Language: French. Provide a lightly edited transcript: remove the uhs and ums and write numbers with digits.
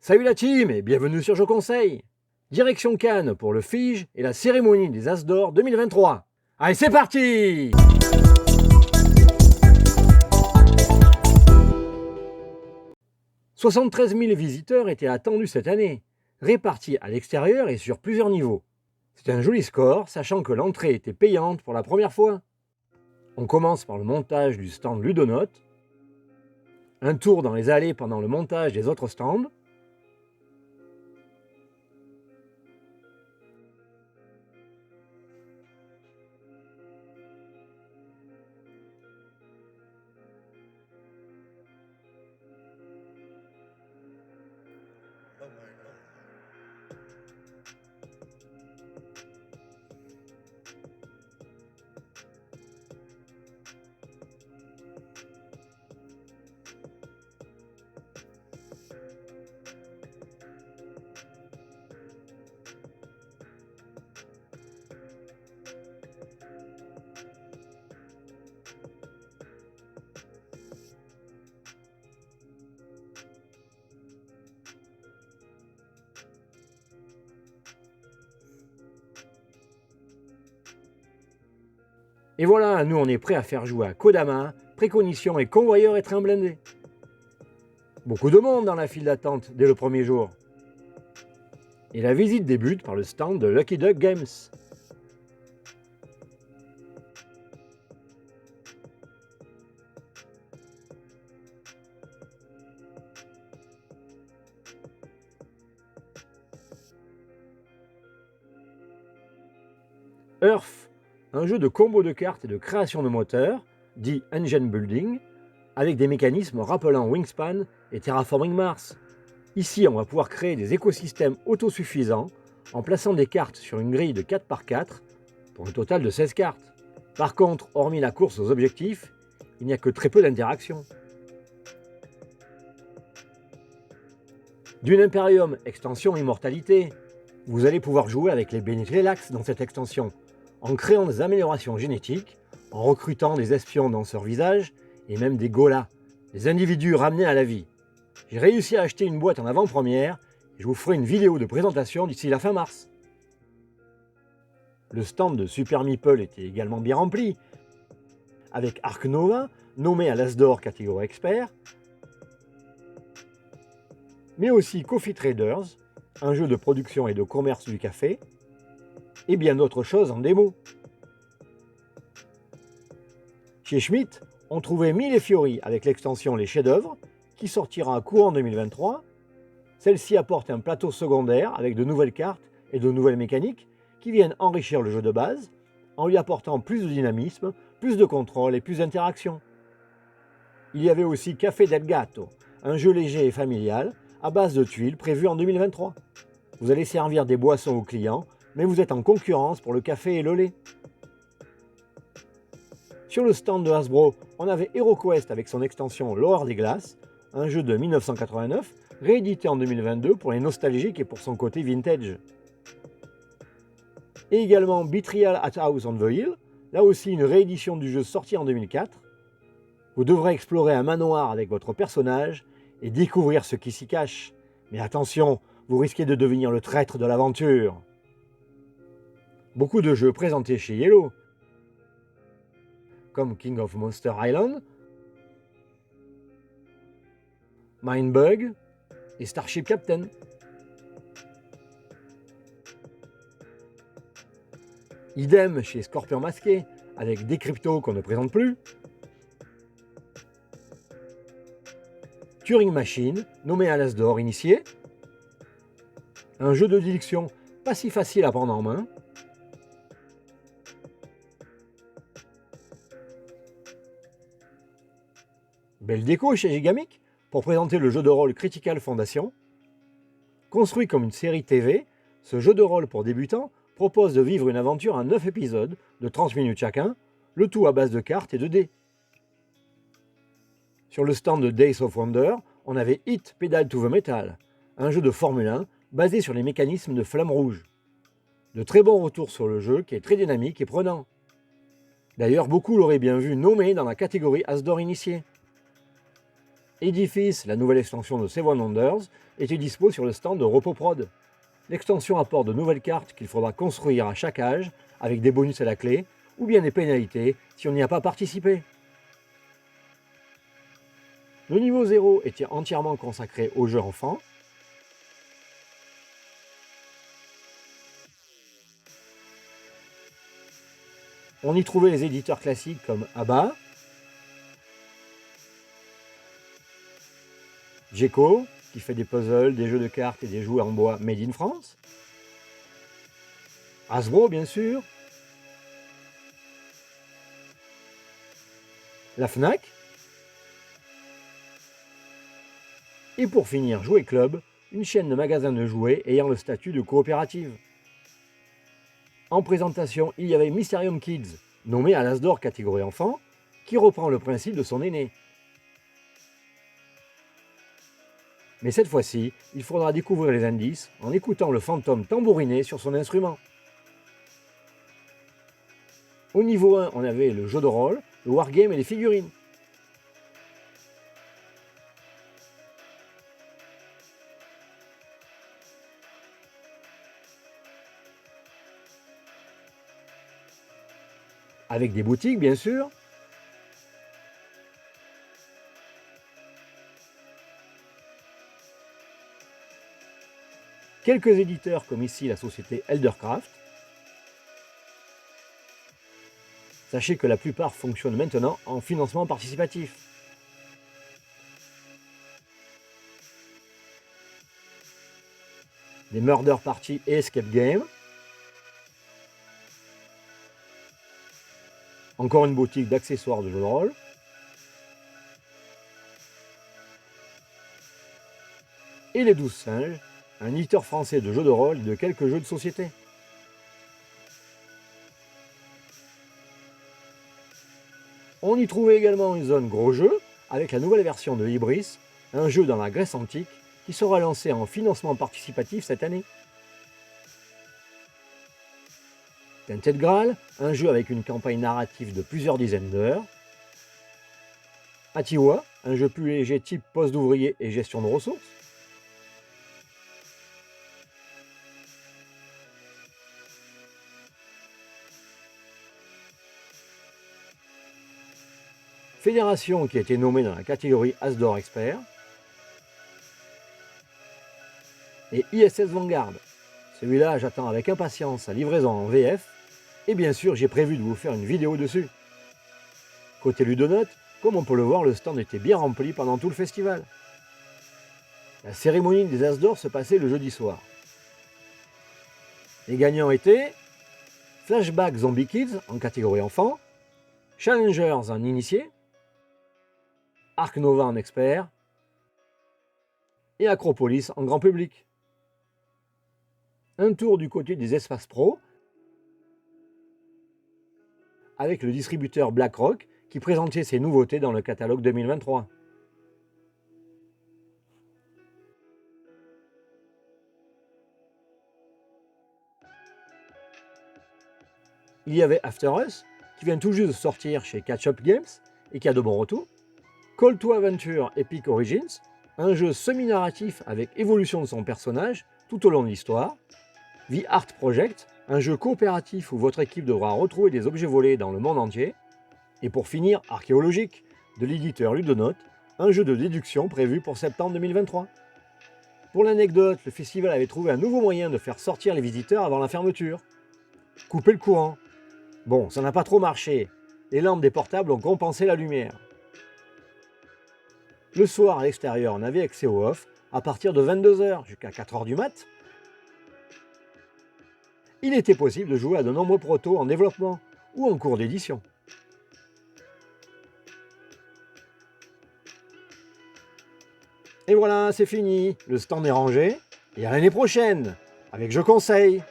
Salut la team et bienvenue sur Je Conseille. Direction Cannes pour le Fige et la cérémonie des As d'Or 2023. Allez, c'est parti! « 73 000 visiteurs étaient attendus cette année, répartis à l'extérieur et sur plusieurs niveaux. C'est un joli score, sachant que l'entrée était payante pour la première fois. On commence par le montage du stand Ludonote, un tour dans les allées pendant le montage des autres stands, et voilà, nous on est prêts à faire jouer à Kodama, Précognition et Convoyeur et Train Blindé. Beaucoup de monde dans la file d'attente dès le premier jour. Et la visite débute par le stand de Lucky Duck Games. Earth, un jeu de combo de cartes et de création de moteurs, dit Engine Building, avec des mécanismes rappelant Wingspan et Terraforming Mars. Ici, on va pouvoir créer des écosystèmes autosuffisants en plaçant des cartes sur une grille de 4x4 pour un total de 16 cartes. Par contre, hormis la course aux objectifs, il n'y a que très peu d'interactions. Dune Imperium, extension Immortalité. Vous allez pouvoir jouer avec les Benitelax dans cette extension, en créant des améliorations génétiques, en recrutant des espions danseurs visage et même des golas, des individus ramenés à la vie. J'ai réussi à acheter une boîte en avant-première et je vous ferai une vidéo de présentation d'ici la fin mars. Le stand de Super Meeple était également bien rempli, avec Ark Nova, nommé à l'As d'Or catégorie expert, mais aussi Coffee Traders, un jeu de production et de commerce du café, et bien d'autres choses en démo. Chez Schmitt, on trouvait Mille et Fiori avec l'extension Les Chefs-d'œuvre, qui sortira courant 2023. Celle-ci apporte un plateau secondaire avec de nouvelles cartes et de nouvelles mécaniques qui viennent enrichir le jeu de base, en lui apportant plus de dynamisme, plus de contrôle et plus d'interaction. Il y avait aussi Café del Gatto, un jeu léger et familial, à base de tuiles prévu en 2023. Vous allez servir des boissons aux clients, mais vous êtes en concurrence pour le café et le lait. Sur le stand de Hasbro, on avait HeroQuest avec son extension L'Horreur des Glaces, un jeu de 1989, réédité en 2022 pour les nostalgiques et pour son côté vintage. Et également Betrayal at House on the Hill, là aussi une réédition du jeu sorti en 2004. Vous devrez explorer un manoir avec votre personnage et découvrir ce qui s'y cache. Mais attention, vous risquez de devenir le traître de l'aventure. Beaucoup de jeux présentés chez Yellow, comme King of Monster Island, Mindbug et Starship Captain. Idem chez Scorpion Masqué, avec Decrypto qu'on ne présente plus, Turing Machine, nommé à l'As d'Or initié, un jeu de déduction pas si facile à prendre en main, belle déco chez Gigamic pour présenter le jeu de rôle Critical Foundation. Construit comme une série TV, ce jeu de rôle pour débutants propose de vivre une aventure en 9 épisodes de 30 minutes chacun, le tout à base de cartes et de dés. Sur le stand de Days of Wonder, on avait Hit Pedal to the Metal, un jeu de Formule 1 basé sur les mécanismes de flamme rouge. De très bons retours sur le jeu qui est très dynamique et prenant. D'ailleurs, beaucoup l'auraient bien vu nommé dans la catégorie As d'Or initié. Edifice, la nouvelle extension de Seven Wonders, était dispo sur le stand de RepoProd. L'extension apporte de nouvelles cartes qu'il faudra construire à chaque âge, avec des bonus à la clé, ou bien des pénalités si on n'y a pas participé. Le niveau 0 était entièrement consacré aux jeux enfants. On y trouvait les éditeurs classiques comme ABBA, Geco, qui fait des puzzles, des jeux de cartes et des jouets en bois made in France. Hasbro, bien sûr. La Fnac. Et pour finir, Jouet Club, une chaîne de magasins de jouets ayant le statut de coopérative. En présentation, il y avait Mysterium Kids, nommé à l'As d'Or catégorie enfant, qui reprend le principe de son aîné. Mais cette fois-ci, il faudra découvrir les indices en écoutant le fantôme tambouriner sur son instrument. Au niveau 1, on avait le jeu de rôle, le wargame et les figurines. Avec des boutiques, bien sûr. Quelques éditeurs comme ici la société Eldercraft. Sachez que la plupart fonctionnent maintenant en financement participatif. Des Murder Party et Escape Game. Encore une boutique d'accessoires de jeux de rôle. Et les 12 singes, un éditeur français de jeux de rôle et de quelques jeux de société. On y trouvait également une zone gros jeux avec la nouvelle version de Ibris, un jeu dans la Grèce antique qui sera lancé en financement participatif cette année. Tinted Graal, un jeu avec une campagne narrative de plusieurs dizaines d'heures. Atiwa, un jeu plus léger type poste d'ouvrier et gestion de ressources. Fédération qui a été nommée dans la catégorie As d'Or Expert. Et ISS Vanguard. Celui-là, j'attends avec impatience sa livraison en VF. Et bien sûr, j'ai prévu de vous faire une vidéo dessus. Côté Ludonote, comme on peut le voir, le stand était bien rempli pendant tout le festival. La cérémonie des As d'Or se passait le jeudi soir. Les gagnants étaient Flashback Zombie Kids en catégorie enfant, Challengers en initié, Arc Nova en expert et Acropolis en grand public. Un tour du côté des espaces pro avec le distributeur BlackRock qui présentait ses nouveautés dans le catalogue 2023. Il y avait After Us, qui vient tout juste de sortir chez Catch Up Games et qui a de bons retours. Call to Adventure Epic Origins, un jeu semi-narratif avec évolution de son personnage tout au long de l'histoire. The Art Project, un jeu coopératif où votre équipe devra retrouver des objets volés dans le monde entier. Et pour finir, Archéologique, de l'éditeur Ludonote, un jeu de déduction prévu pour septembre 2023. Pour l'anecdote, le festival avait trouvé un nouveau moyen de faire sortir les visiteurs avant la fermeture. Couper le courant. Bon, ça n'a pas trop marché. Les lampes des portables ont compensé la lumière. Le soir, à l'extérieur, on avait accès au off à partir de 22h jusqu'à 4h du mat'. Il était possible de jouer à de nombreux protos en développement ou en cours d'édition. Et voilà, c'est fini, le stand est rangé, et à l'année prochaine, avec Je Conseille.